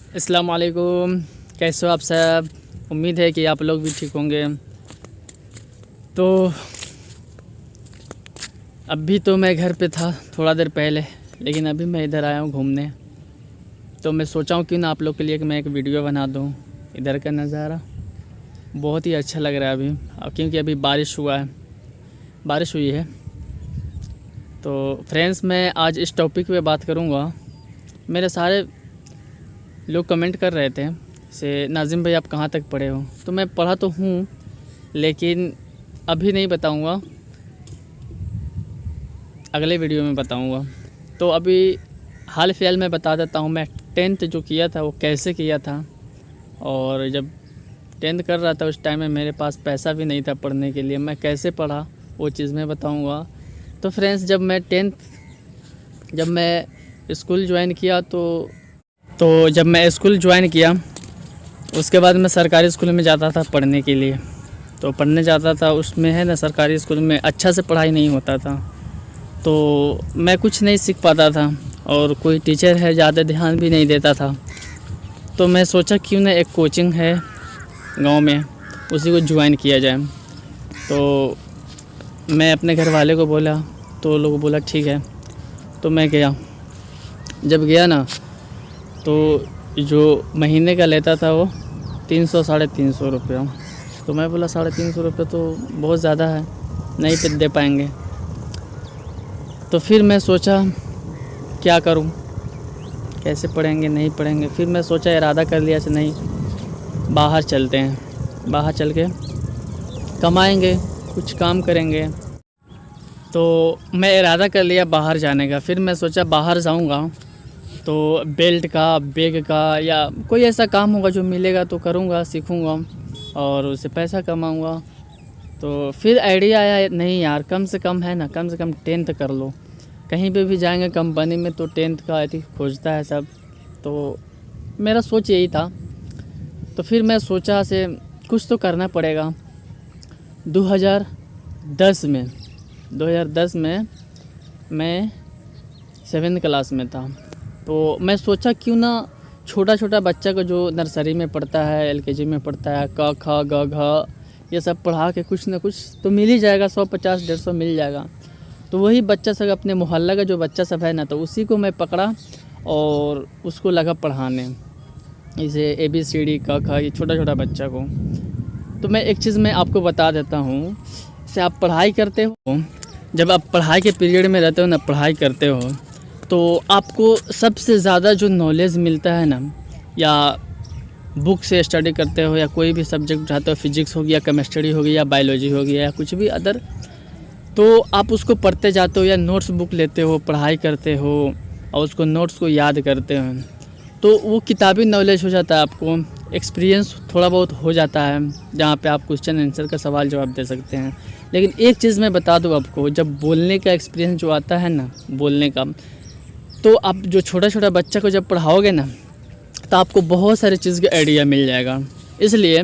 अस्सलाम वालेकुम। कैसे हो आप सब? उम्मीद है कि आप लोग भी ठीक होंगे। तो अभी तो मैं घर पे था थोड़ा देर पहले, लेकिन अभी मैं इधर आया हूँ घूमने। तो मैं सोचा हूँ क्यों ना आप लोग के लिए कि मैं एक वीडियो बना दूँ। इधर का नज़ारा बहुत ही अच्छा लग रहा है अभी, क्योंकि अभी बारिश हुई है। तो फ्रेंड्स, मैं आज इस टॉपिक पे बात करूँगा। मेरे सारे लोग कमेंट कर रहे थे से नाज़िम भाई आप कहाँ तक पढ़े हो। तो मैं पढ़ा तो हूँ, लेकिन अभी नहीं बताऊँगा, अगले वीडियो में बताऊँगा। तो अभी हाल फिलहाल मैं बता देता हूँ, मैं 10th जो किया था वो कैसे किया था। और जब 10th कर रहा था उस टाइम में मेरे पास पैसा भी नहीं था पढ़ने के लिए, मैं कैसे पढ़ा वो चीज़ मैं बताऊँगा। तो फ्रेंड्स, जब मैं स्कूल ज्वाइन किया तो जब मैं स्कूल ज्वाइन किया उसके बाद मैं सरकारी स्कूल में जाता था पढ़ने के लिए। तो पढ़ने जाता था, उसमें है ना, सरकारी स्कूल में अच्छा से पढ़ाई नहीं होता था, तो मैं कुछ नहीं सीख पाता था और कोई टीचर है ज़्यादा ध्यान भी नहीं देता था। तो मैं सोचा क्यों ना एक कोचिंग है गांव में, उसी को ज्वाइन किया जाए। तो मैं अपने घर वाले को बोला, तो लोग बोला ठीक है। तो मैं गया। जब गया ना, तो जो महीने का लेता था वो 300-350 रुपये। तो मैं बोला 350 रुपये तो बहुत ज़्यादा है, नहीं पे दे पाएंगे। तो फिर मैं सोचा क्या करूं, कैसे पढ़ेंगे, नहीं पढ़ेंगे। फिर मैं सोचा, इरादा कर लिया कि नहीं, बाहर चलते हैं, बाहर चल के कमाएंगे, कुछ काम करेंगे। तो मैं इरादा कर लिया बाहर जाने का। फिर मैं सोचा बाहर जाऊंगा तो बेल्ट का, बैग का या कोई ऐसा काम होगा जो मिलेगा तो करूँगा, सीखूँगा और उससे पैसा कमाऊँगा। तो फिर आइडिया आया, नहीं यार, कम से कम है ना, कम से कम 10th कर लो। कहीं पे भी जाएंगे कंपनी में तो 10th का आई खोजता है सब। तो मेरा सोच यही था। तो फिर मैं सोचा से कुछ तो करना पड़ेगा। 2010 में मैं 7th क्लास में था। तो मैं सोचा क्यों ना छोटा बच्चा को जो नर्सरी में पढ़ता है, LKG में पढ़ता है, क ख ग घ ये सब पढ़ा के कुछ ना कुछ तो मिल ही जाएगा, 150-150 मिल जाएगा। तो वही बच्चा सब, अपने मोहल्ला का जो बच्चा सब है ना, तो उसी को मैं पकड़ा और उसको लगा पढ़ाने, इसे ABCD क ख, ये छोटा बच्चा को। तो मैं एक चीज़ मैं आपको बता देता हूँ, जैसे आप पढ़ाई करते हो, जब आप पढ़ाई के पीरियड में रहते हो ना, पढ़ाई करते हो, तो आपको सबसे ज़्यादा जो नॉलेज मिलता है ना, या बुक से स्टडी करते हो या कोई भी सब्जेक्ट उठाते हो, फिजिक्स हो गया, केमिस्ट्री हो गई या बायोलॉजी हो गया या कुछ भी अदर, तो आप उसको पढ़ते जाते हो या नोट्स बुक लेते हो, पढ़ाई करते हो और उसको नोट्स को याद करते हो, तो वो किताबी नॉलेज हो जाता है, आपको एक्सपीरियंस थोड़ा बहुत हो जाता है, जहाँ पे आप क्वेश्चन आंसर का सवाल जवाब दे सकते हैं। लेकिन एक चीज़ मैं बता दूँ आपको, जब बोलने का एक्सपीरियंस जो आता है ना, बोलने का, तो आप जो छोटा बच्चा को जब पढ़ाओगे ना, तो आपको बहुत सारी चीज़ का आइडिया मिल जाएगा। इसलिए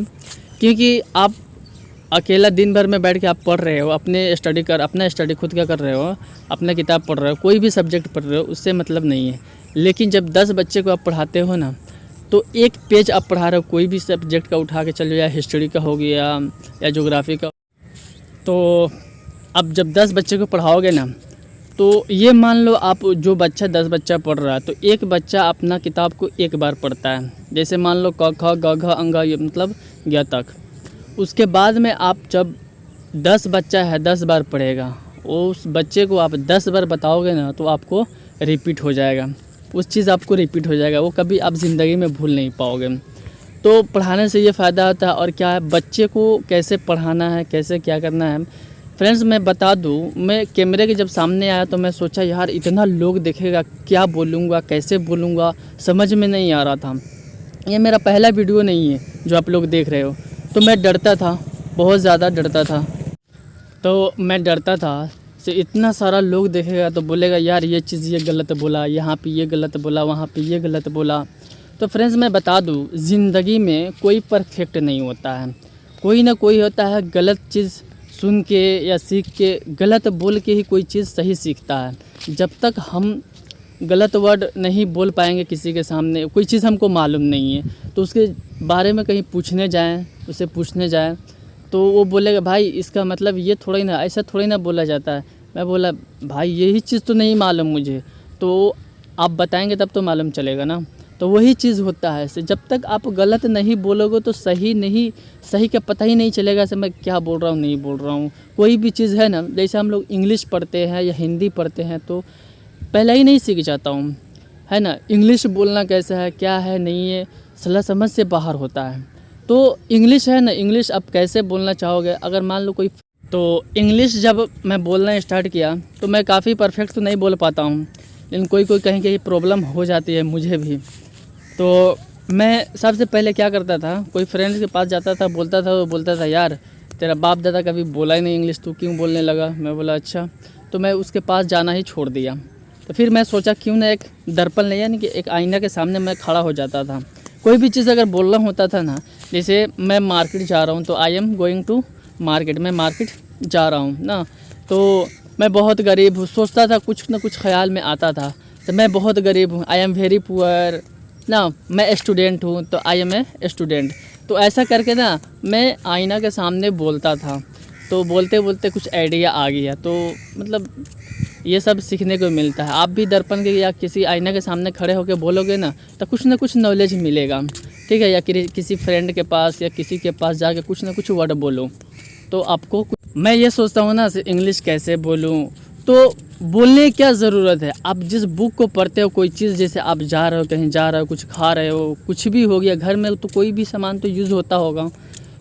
क्योंकि आप अकेला दिन भर में बैठ के आप पढ़ रहे हो, अपना स्टडी खुद क्या कर रहे हो, अपना किताब पढ़ रहे हो, कोई भी सब्जेक्ट पढ़ रहे हो, उससे मतलब नहीं है। लेकिन जब 10 बच्चे को आप पढ़ाते हो ना, तो एक पेज आप पढ़ा रहे हो, कोई भी सब्जेक्ट का उठा के चलो, या हिस्ट्री का हो गया या ज्योग्राफी का। तो अब जब 10 बच्चे को पढ़ाओगे ना, तो ये मान लो आप जो बच्चा 10 बच्चा पढ़ रहा है, तो एक बच्चा अपना किताब को एक बार पढ़ता है। जैसे मान लो क ख ग घ अंग, ये मतलब ग तक। उसके बाद में आप जब 10 बच्चा है 10 बार पढ़ेगा, उस बच्चे को आप 10 बार बताओगे ना, तो आपको रिपीट हो जाएगा, उस चीज़ आपको रिपीट हो जाएगा, वो कभी आप ज़िंदगी में भूल नहीं पाओगे। तो पढ़ाने से ये फ़ायदा होता है। और क्या है, बच्चे को कैसे पढ़ाना है, कैसे क्या करना है। फ्रेंड्स, मैं बता दूँ, मैं कैमरे के जब सामने आया तो मैं सोचा यार इतना लोग देखेगा, क्या बोलूँगा, कैसे बोलूँगा, समझ में नहीं आ रहा था। ये मेरा पहला वीडियो नहीं है जो आप लोग देख रहे हो। तो मैं डरता था, बहुत ज़्यादा डरता था। तो मैं डरता था से इतना सारा लोग देखेगा तो बोलेगा यार ये चीज़ ये गलत बोला, यहाँ पे ये गलत बोला, वहाँ पे ये गलत बोला। तो फ्रेंड्स, मैं बता दूँ, ज़िंदगी में कोई परफेक्ट नहीं होता है, कोई ना कोई होता है गलत चीज़ सुन के या सीख के, गलत बोल के ही कोई चीज़ सही सीखता है। जब तक हम गलत वर्ड नहीं बोल पाएंगे किसी के सामने, कोई चीज़ हमको मालूम नहीं है तो उसके बारे में कहीं पूछने जाएं, उससे पूछने जाएं तो वो बोलेगा भाई इसका मतलब ये थोड़ा ही ना, ऐसा थोड़ा ही ना बोला जाता है। मैं बोला भाई यही चीज़ तो नहीं मालूम मुझे, तो आप बताएंगे तब तो मालूम चलेगा ना। तो वही चीज़ होता है, जब तक आप गलत नहीं बोलोगे तो सही का पता ही नहीं चलेगा से मैं क्या बोल रहा हूँ नहीं बोल रहा हूँ। कोई भी चीज़ है ना, जैसे हम लोग इंग्लिश पढ़ते हैं या हिंदी पढ़ते हैं तो पहले ही नहीं सीख जाता हूँ, है ना। इंग्लिश बोलना कैसा है क्या है नहीं है सलाह समझ से बाहर होता है। तो इंग्लिश है ना, इंग्लिश आप कैसे बोलना चाहोगे, अगर मान लो कोई, तो इंग्लिश जब मैं बोलना स्टार्ट किया तो मैं काफ़ी परफेक्ट तो नहीं बोल पाता हूँ, लेकिन कोई कहीं कहीं प्रॉब्लम हो जाती है मुझे भी। तो मैं सबसे पहले क्या करता था, कोई फ्रेंड के पास जाता था, बोलता था यार तेरा बाप दादा कभी बोला ही नहीं इंग्लिश, तू क्यों बोलने लगा। मैं बोला अच्छा, तो मैं उसके पास जाना ही छोड़ दिया। तो फिर मैं सोचा क्यों ना एक दर्पण ले, यानी कि एक आईना के सामने मैं खड़ा हो जाता था। कोई भी चीज़ अगर बोलना होता था ना, जैसे मैं मार्केट जा रहा हूँ तो I am going to market, मैं मार्केट जा रहा हूँ ना, तो मैं बहुत गरीब हूँ, सोचता था कुछ ना कुछ ख्याल में आता था तो मैं बहुत गरीब हूँ, आई एम वेरी पुअर ना, मैं स्टूडेंट हूँ तो आई एम ए स्टूडेंट। तो ऐसा करके ना मैं आईना के सामने बोलता था, तो बोलते बोलते कुछ आइडिया आ गया। तो मतलब ये सब सीखने को मिलता है। आप भी दर्पण के या किसी आईना के सामने खड़े होकर बोलोगे ना तो कुछ ना कुछ नॉलेज मिलेगा, ठीक है। या किसी फ्रेंड के पास या किसी के पास जाके कुछ ना कुछ वर्ड बोलो तो आपको मैं ये सोचता हूँ ना इंग्लिश कैसे बोलूँ, तो बोलने क्या ज़रूरत है। आप जिस बुक को पढ़ते हो, कोई चीज़ जैसे आप जा रहे हो, कहीं जा रहे हो, कुछ खा रहे हो, कुछ भी हो गया घर में, तो कोई भी सामान तो यूज़ होता होगा,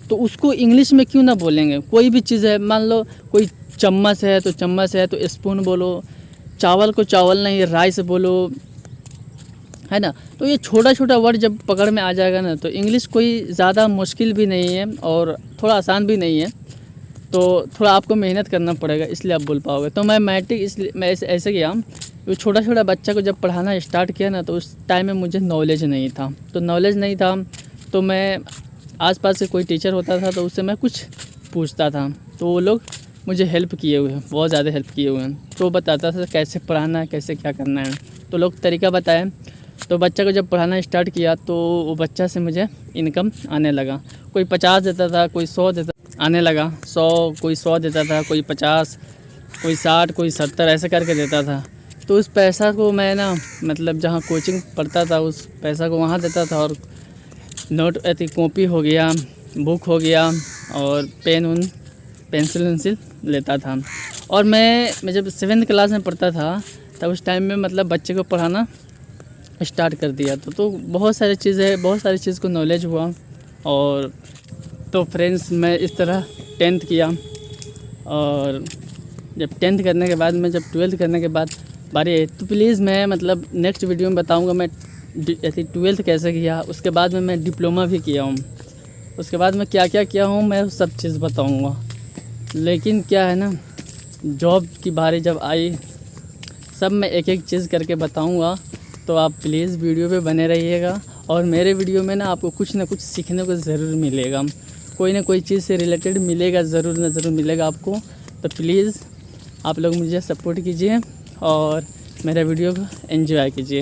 तो उसको इंग्लिश में क्यों ना बोलेंगे। कोई भी चीज़ है, मान लो कोई चम्मच है तो स्पून बोलो, चावल को चावल नहीं राइस बोलो, है ना। तो ये छोटा छोटा वर्ड जब पकड़ में आ जाएगा ना तो इंग्लिश कोई ज़्यादा मुश्किल भी नहीं है और थोड़ा आसान भी नहीं है, तो थोड़ा आपको मेहनत करना पड़ेगा इसलिए आप बोल पाओगे। तो मैं मैट्रिक इसलिए मैं ऐसे किया, वो छोटा बच्चा को जब पढ़ाना स्टार्ट किया ना तो उस टाइम में मुझे नॉलेज नहीं था, तो मैं आसपास से कोई टीचर होता था तो उससे मैं कुछ पूछता था, तो वो लोग मुझे हेल्प किए हुए हैं, बहुत ज़्यादा हेल्प किए हुए हैं। तो बताता था कैसे पढ़ाना है, कैसे क्या करना है, तो लोग तरीका बताए। तो बच्चा को जब पढ़ाना स्टार्ट किया तो वो बच्चा से मुझे इनकम आने लगा। कोई 50 देता था, कोई 100 देता, आने लगा 100, कोई 100 देता था, कोई 50, कोई 60, कोई 70 ऐसे करके देता था। तो उस पैसा को मैं ना मतलब जहाँ कोचिंग पढ़ता था उस पैसा को वहाँ देता था, और नोट ऐसी कॉपी हो गया, बुक हो गया, और पेंसिल वेंसिल लेता था। और मैं जब 7th क्लास में पढ़ता था तब उस टाइम में मतलब बच्चे को पढ़ाना स्टार्ट कर दिया। तो बहुत सारी चीज़ को नॉलेज हुआ। और तो फ्रेंड्स मैं इस तरह 10th किया, और जब 10th करने के बाद मैं जब 12th करने के बाद बारी आई, तो प्लीज़ मैं मतलब नेक्स्ट वीडियो में बताऊंगा मैं ऐसी 12th कैसे किया। उसके बाद में मैं डिप्लोमा भी किया हूँ, उसके बाद मैं क्या क्या किया हूँ मैं सब चीज़ बताऊँगा। लेकिन क्या है ना, जॉब की बारी जब आई सब मैं एक एक चीज़ करके बताऊँगा, तो आप प्लीज़ वीडियो पे बने रहिएगा। और मेरे वीडियो में ना आपको कुछ ना कुछ सीखने को ज़रूर मिलेगा, कोई ना कोई चीज़ से रिलेटेड मिलेगा, ज़रूर मिलेगा आपको। तो प्लीज़ आप लोग मुझे सपोर्ट कीजिए और मेरा वीडियो को एंजॉय कीजिए।